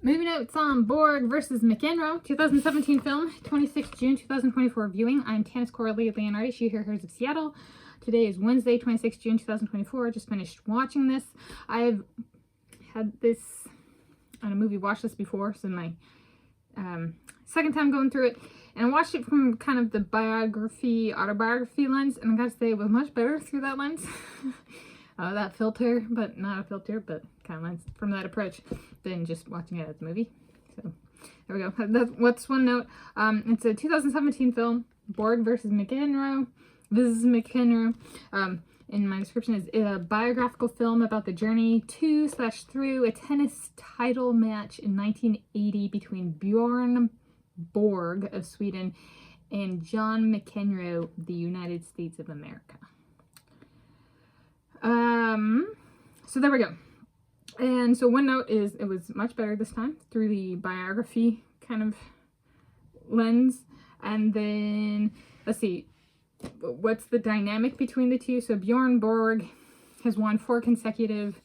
Movie notes on Borg versus McEnroe, 2017 film, 26 June 2024 viewing. I'm Tanis Coralee Leonhardi, she, her, hers of Seattle. Today is Wednesday, 26 June 2024. I just finished watching this. I've had this on a movie watch list before, so my second time going through it. And I watched it from kind of the autobiography lens, and I gotta say it was much better through that lens. That filter, but not a filter, but kind of lens from that approach than just watching it as a movie. So there we go. What's one note? It's a 2017 film, Borg versus McEnroe. In my description is a biographical film about the journey to/through a tennis title match in 1980 between Björn Borg of Sweden and John McEnroe of the United States of America. So there we go. And so one note is it was much better this time through the biography kind of lens. And then let's see, what's the dynamic between the two? So Björn Borg has won 4 consecutive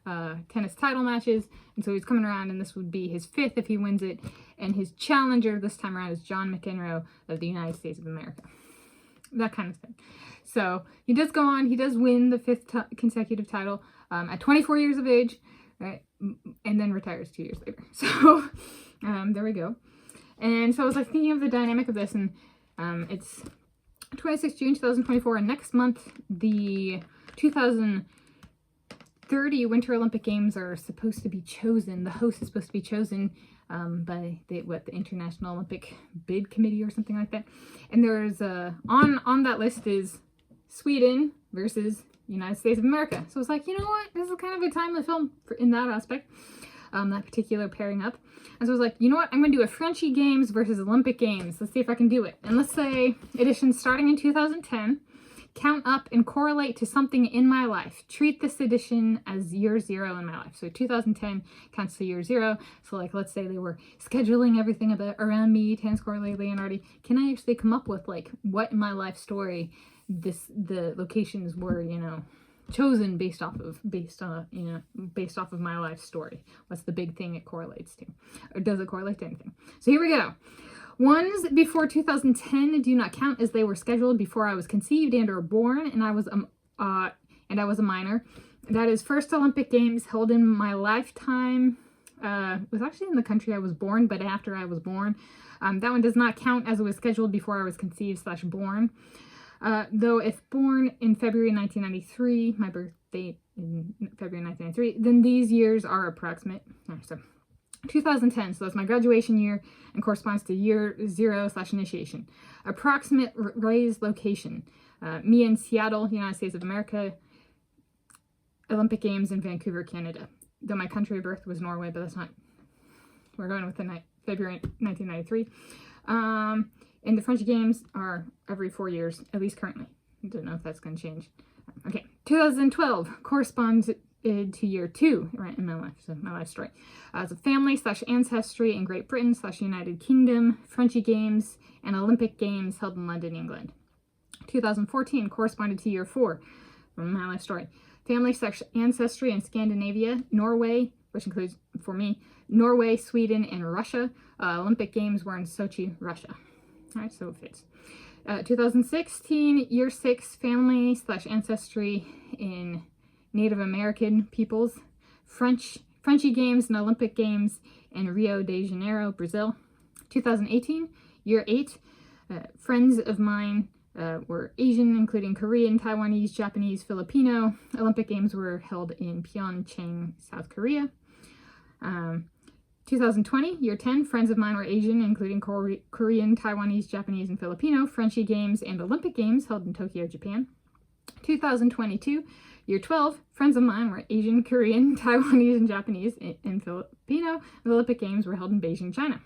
tennis title matches, and so he's coming around, and this would be his 5th if he wins it. And his challenger this time around is John McEnroe of the United States of America. That kind of thing. So he does go on, he does win the 5th consecutive title at 24 years of age, right? And then retires 2 years later. So there we go. And so I was like thinking of the dynamic of this, and it's 26 June 2024, and next month the 2030 Winter Olympic Games are supposed to be chosen. The host is supposed to be chosen by the International Olympic Bid Committee or something like that. And there's on that list is Sweden versus United States of America. So it's like, you know what, this is kind of a timely film in that aspect, that particular pairing up. And so I was like, you know what, I'm going to do a Frenchy Games versus Olympic Games. Let's see if I can do it. And let's say editions starting in 2010, count up and correlate to something in my life. Treat this edition as year 0 in my life. So 2010 counts to year 0. So like, let's say they were scheduling everything around me, Tanis Coralee Leonhardi. Can I actually come up with like what in my life story the locations were, chosen based off of my life story? What's the big thing it correlates to? Or does it correlate to anything? So here we go. Ones before 2010 do not count as they were scheduled before I was conceived and or born, and I was a minor. That is first Olympic Games held in my lifetime. It was actually in the country I was born, but after I was born. That one does not count as it was scheduled before I was conceived/born. Though if born in February 1993, my birth date in February 1993, then these years are approximate. So 2010, so that's my graduation year and corresponds to year 0/initiation. Approximate raised location. Me in Seattle, United States of America. Olympic Games in Vancouver, Canada. Though my country of birth was Norway, but that's not, we're going with the February 1993. And the French Games are every 4 years, at least currently. I don't know if that's going to change. Okay, 2012 corresponds to year 2, right, in my life, so my life story. As a family/ancestry in Great Britain/United Kingdom, Frenchy Games, and Olympic Games held in London, England. 2014 corresponded to year 4 from my life story. Family/ancestry in Scandinavia, Norway, which includes, for me, Norway, Sweden, and Russia. Olympic Games were in Sochi, Russia. All right, so it fits. 2016, year 6, family/ancestry in Native American peoples. Frenchy Games and Olympic Games in Rio de Janeiro, Brazil. 2018, year 8, friends of mine were Asian, including Korean, Taiwanese, Japanese, Filipino. Olympic Games were held in Pyeongchang, South Korea. 2020, year 10, friends of mine were Asian, including Korean, Taiwanese, Japanese, and Filipino. Frenchy Games and Olympic Games held in Tokyo, Japan. 2022, year 12, friends of mine were Asian, Korean, Taiwanese, and Japanese, and Filipino. The Olympic Games were held in Beijing, China.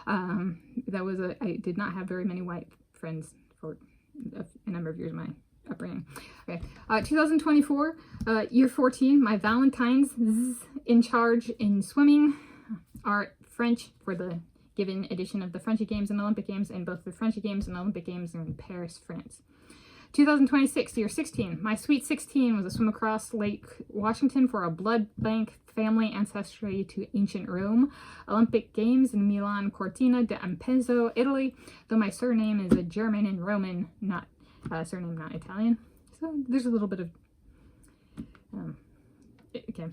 I did not have very many white friends for a number of years of my upbringing. Okay, 2024, year 14, my Valentines in charge in swimming are French for the given edition of the Frenchy Games and Olympic Games, and both the Frenchy Games and Olympic Games are in Paris, France. 2026, year 16. My sweet 16 was a swim across Lake Washington for a blood bank family ancestry to ancient Rome. Olympic Games in Milan Cortina d'Ampezzo, Italy, though my surname is a German and Roman, not surname, not Italian. So there's a little bit of okay.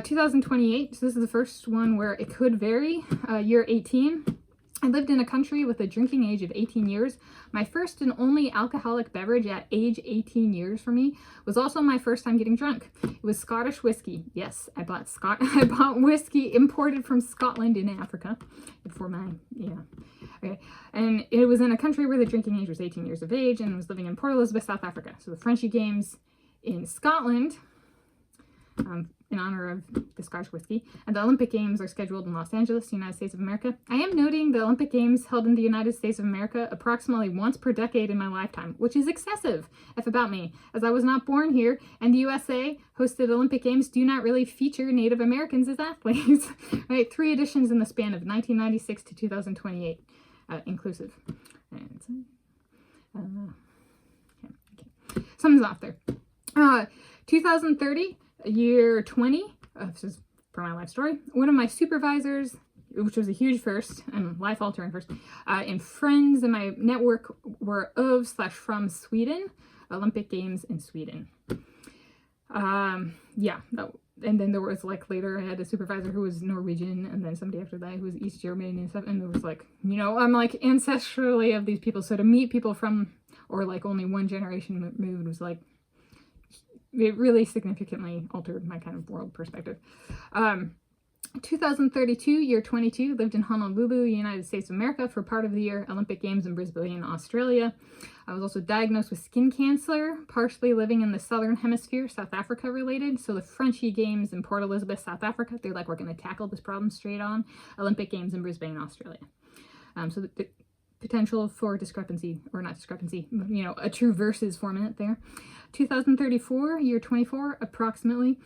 2028, so this is the first one where it could vary. Year 18. I lived in a country with a drinking age of 18 years. My first and only alcoholic beverage at age 18 years for me was also my first time getting drunk. It was Scottish whiskey. Yes, I bought whiskey imported from Scotland in Africa before my, okay. And it was in a country where the drinking age was 18 years of age, and was living in Port Elizabeth, South Africa. So the Frenchy Games in Scotland, in honor of the Scottish whiskey, and the Olympic Games are scheduled in Los Angeles, United States of America. I am noting the Olympic Games held in the United States of America approximately once per decade in my lifetime, which is excessive, if about me, as I was not born here, and the USA hosted Olympic Games do not really feature Native Americans as athletes. Right, 3 editions in the span of 1996 to 2028, inclusive. And, okay. Something's off there. 2030. Year 20, this is for my life story, one of my supervisors, which was a huge first and life-altering first, and friends in my network were of/from Sweden, Olympic Games in Sweden. And then there was later I had a supervisor who was Norwegian, and then somebody after that who was East German and stuff, and it was I'm ancestrally of these people, so to meet people from, or only one generation moved was it really significantly altered my kind of world perspective. 2032, year 22, lived in Honolulu, United States of America for part of the year, Olympic Games in Brisbane, Australia. I was also diagnosed with skin cancer, partially living in the Southern Hemisphere, South Africa related. So the Frenchy Games in Port Elizabeth, South Africa, they're we're going to tackle this problem straight on. Olympic Games in Brisbane, Australia. So the potential for discrepancy, or not discrepancy, a true versus format there. 2034, year 24, approximately.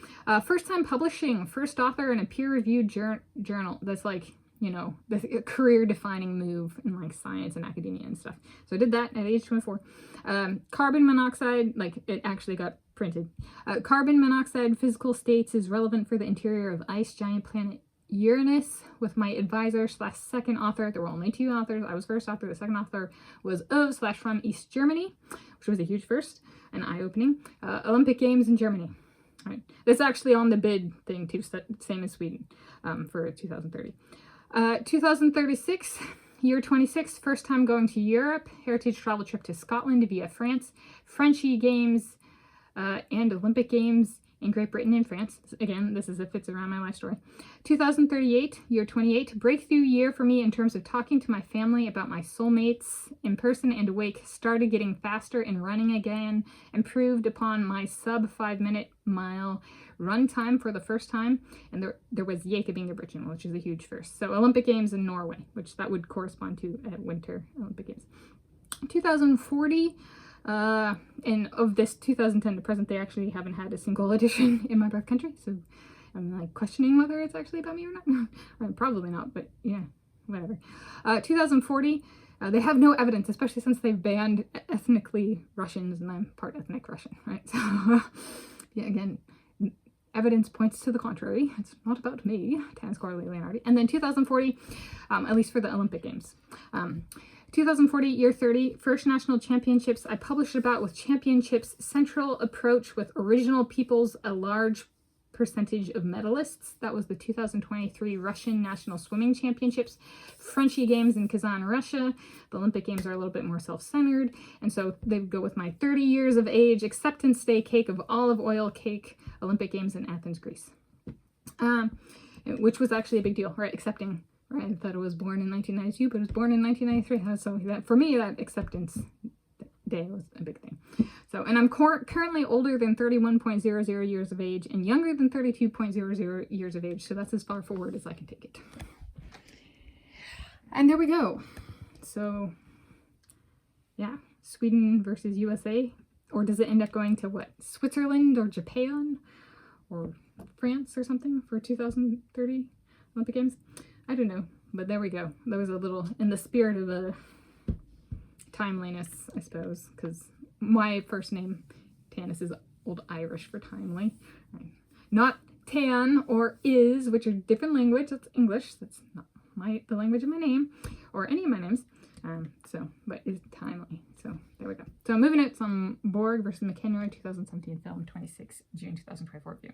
First time publishing, first author in a peer-reviewed journal. That's the career-defining move in science and academia and stuff. So I did that at age 24. Carbon monoxide, it actually got printed. Carbon monoxide physical states is relevant for the interior of ice giant planet Uranus, with my advisor / second author. There were only 2 authors. I was first author. The second author was of/from East Germany, which was a huge first and eye-opening. Olympic Games in Germany. All right. That's actually on the bid thing too, same as Sweden, for 2030. 2036, year 26, first time going to Europe, heritage travel trip to Scotland via France, Frenchy Games and Olympic Games in Great Britain and France. Again, this fits around my life story. 2038, year 28, breakthrough year for me in terms of talking to my family about my soulmates in person and awake, started getting faster and running again, improved upon my sub 5-minute mile run time for the first time, and there was Jekabingebridgen, which is a huge first. So Olympic Games in Norway, which that would correspond to Winter Olympic Games. 2040, and of this 2010 to present, they actually haven't had a single edition in my birth country, so I'm questioning whether it's actually about me or not. Probably not, but yeah, whatever. 2040, they have no evidence, especially since they've banned ethnically Russians, and I'm part ethnic Russian, right? So yeah, again, evidence points to the contrary. It's not about me, Tanis Coralee Leonhardi. And then 2040, at least for the Olympic Games. 2040, year 30, first national championships I published about, with championships central approach with original peoples, a large percentage of medalists. That was the 2023 Russian National Swimming Championships. Frenchy Games in Kazan, Russia. The Olympic Games are a little bit more self-centered, and so they go with my 30 years of age acceptance day cake of olive oil cake, Olympic Games in Athens, Greece. Which was actually a big deal, right? Accepting. Right, I thought it was born in 1992, but it was born in 1993. So that, for me, that acceptance day was a big thing. So, and I'm currently older than 31.00 years of age and younger than 32.00 years of age. So that's as far forward as I can take it. And there we go. So, yeah, Sweden versus USA. Or does it end up going to what? Switzerland or Japan or France or something for 2030 Olympic Games? I don't know, but there we go. That was a little in the spirit of the timeliness, I suppose, because my first name, Tanis, is Old Irish for timely. Not tan or is, which are different language. That's English. That's not the language of my name or any of my names. But is timely. So there we go. So moving notes on Borg versus McEnroe 2017 film, 26 June 2024 view.